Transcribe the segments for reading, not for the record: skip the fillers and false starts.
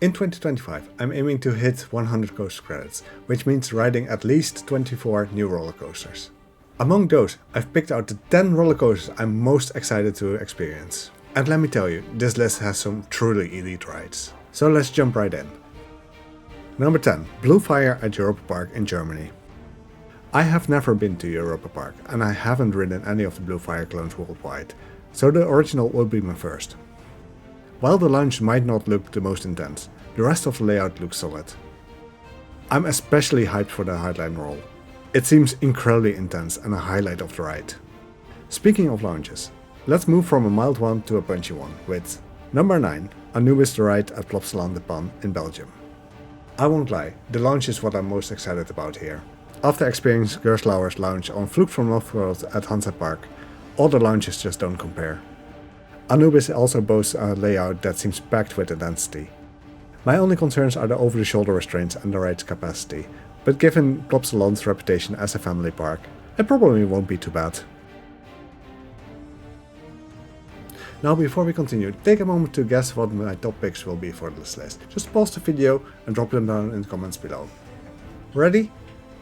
In 2025, I'm aiming to hit 100 coaster credits, which means riding at least 24 new roller coasters. Among those, I've picked out the 10 roller coasters I'm most excited to experience. And let me tell you, this list has some truly elite rides. So let's jump right in. Number 10, Blue Fire at Europa Park in Germany. I have never been to Europa Park, and I haven't ridden any of the Blue Fire clones worldwide, so the original will be my first. While the launch might not look the most intense, the rest of the layout looks solid. I'm especially hyped for the Highline Roll. It seems incredibly intense and a highlight of the ride. Speaking of launches, let's move from a mild one to a punchy one with number 9, Anubis the Ride at Plopsaland de Pan in Belgium. I won't lie, the launch is what I'm most excited about here. After experiencing Gerstlauer's launch on Fluke from Offworld at Hansa Park, all the launches just don't compare. Anubis also boasts a layout that seems packed with intensity. My only concerns are the over-the-shoulder restraints and the ride's capacity, but given Plopsaland's reputation as a family park, it probably won't be too bad. Now before we continue, take a moment to guess what my top picks will be for this list. Just pause the video and drop them down in the comments below. Ready?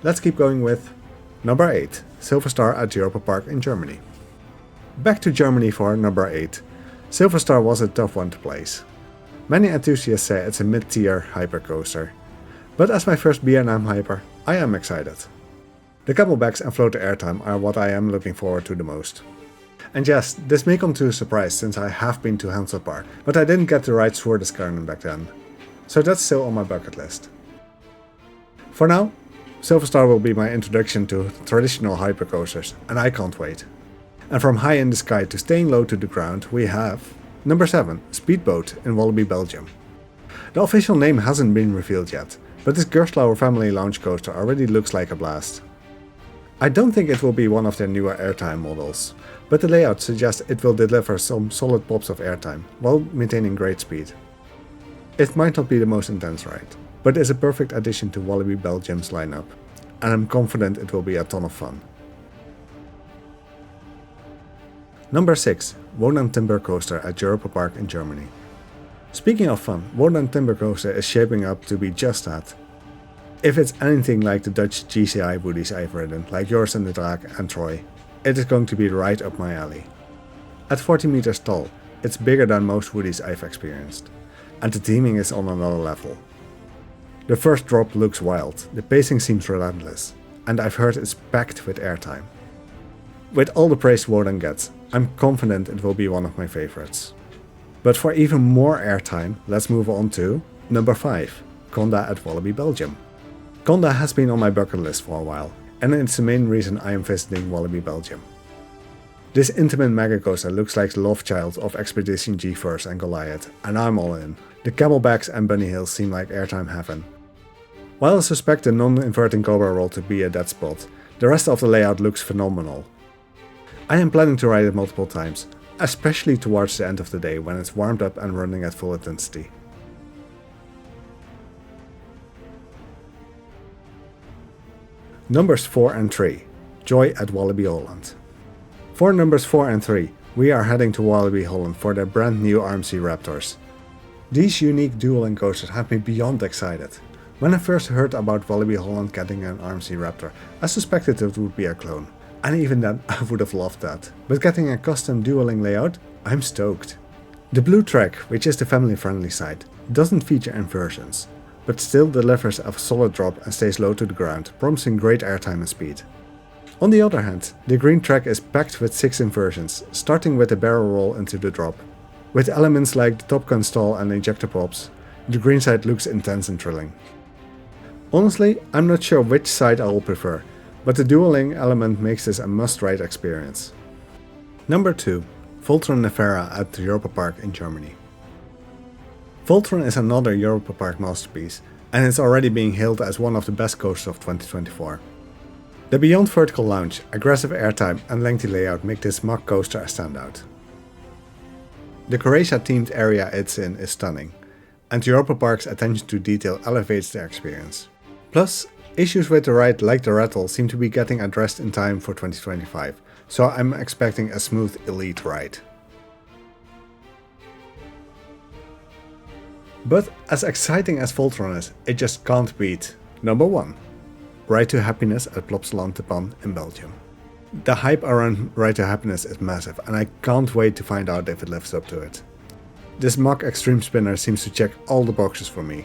Let's keep going with number 8, Silver Star at Europa Park in Germany. Back to Germany for number 8. Silver Star was a tough one to place. Many enthusiasts say it's a mid-tier hypercoaster, but as my first B&M hyper, I am excited. The camelbacks and floater airtime are what I am looking forward to the most. And yes, this may come to a surprise since I have been to Hansa Park, but I didn't get to ride Swordeskarnen back then, so that's still on my bucket list. For now, Silver Star will be my introduction to traditional hypercoasters, and I can't wait. And from high in the sky to staying low to the ground, we have number 7, Speedboat in Walibi, Belgium. The official name hasn't been revealed yet, but this Gerstlauer family launch coaster already looks like a blast. I don't think it will be one of their newer airtime models, but the layout suggests it will deliver some solid pops of airtime while maintaining great speed. It might not be the most intense ride, but is a perfect addition to Walibi Belgium's lineup, and I'm confident it will be a ton of fun. Number 6, Wodan Timber Coaster at Europa Park in Germany. Speaking of fun, Wodan Timber Coaster is shaping up to be just that. If it's anything like the Dutch GCI woodies I've ridden, like Joris and the Draak and Troy, it is going to be right up my alley. At 40 meters tall, it's bigger than most woodies I've experienced, and the theming is on another level. The first drop looks wild, the pacing seems relentless, and I've heard it's packed with airtime. With all the praise Wodan gets, I'm confident it will be one of my favorites. But for even more airtime, let's move on to number 5, Conda at Walibi, Belgium. Conda has been on my bucket list for a while, and it's the main reason I am visiting Walibi, Belgium. This intimate megacoaster looks like the love child of Expedition G-Force and Goliath, and I'm all in. The camelbacks and bunny hills seem like airtime heaven. While I suspect the non-inverting Cobra roll to be a dead spot, the rest of the layout looks phenomenal. I am planning to ride it multiple times, especially towards the end of the day when it's warmed up and running at full intensity. Numbers 4 and 3, Joy at Walibi Holland. For numbers 4 and 3, we are heading to Walibi Holland for their brand new RMC Raptors. These unique dual-link coasters have me beyond excited. When I first heard about Walibi Holland getting an RMC Raptor, I suspected it would be a clone. And even then, I would have loved that. But getting a custom dual-link layout, I'm stoked. The blue track, which is the family-friendly side, doesn't feature inversions, but still delivers a solid drop and stays low to the ground, promising great airtime and speed. On the other hand, the green track is packed with 6 inversions, starting with a barrel roll into the drop. With elements like the Top Gun stall and ejector pops, the green side looks intense and thrilling. Honestly, I'm not sure which side I will prefer, but the dual-link element makes this a must-ride experience. Number 2, Voltron Nevera at Europa Park in Germany. Voltron is another Europa Park masterpiece, and it's already being hailed as one of the best coasters of 2024. The beyond vertical launch, aggressive airtime and lengthy layout make this mock coaster a standout. The Croatia-themed area it's in is stunning, and Europa Park's attention to detail elevates the experience. Plus, issues with the ride like the rattle seem to be getting addressed in time for 2025, so I'm expecting a smooth elite ride. But as exciting as Voltron is, it just can't beat number 1. Ride to Happiness at Plopsaland in Belgium. The hype around Ride to Happiness is massive and I can't wait to find out if it lives up to it. This Mach Extreme Spinner seems to check all the boxes for me.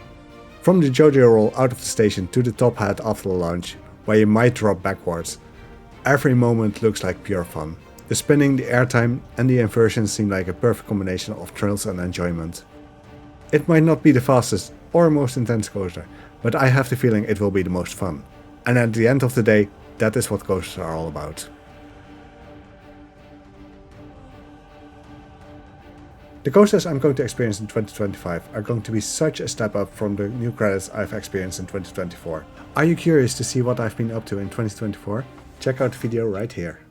From the JoJo roll out of the station to the top hat after the launch, where you might drop backwards, every moment looks like pure fun. The spinning, the airtime and the inversions seem like a perfect combination of thrills and enjoyment. It might not be the fastest or most intense coaster, but I have the feeling it will be the most fun. And at the end of the day, that is what coasters are all about. The coasters I'm going to experience in 2025 are going to be such a step up from the new credits I've experienced in 2024. Are you curious to see what I've been up to in 2024? Check out the video right here.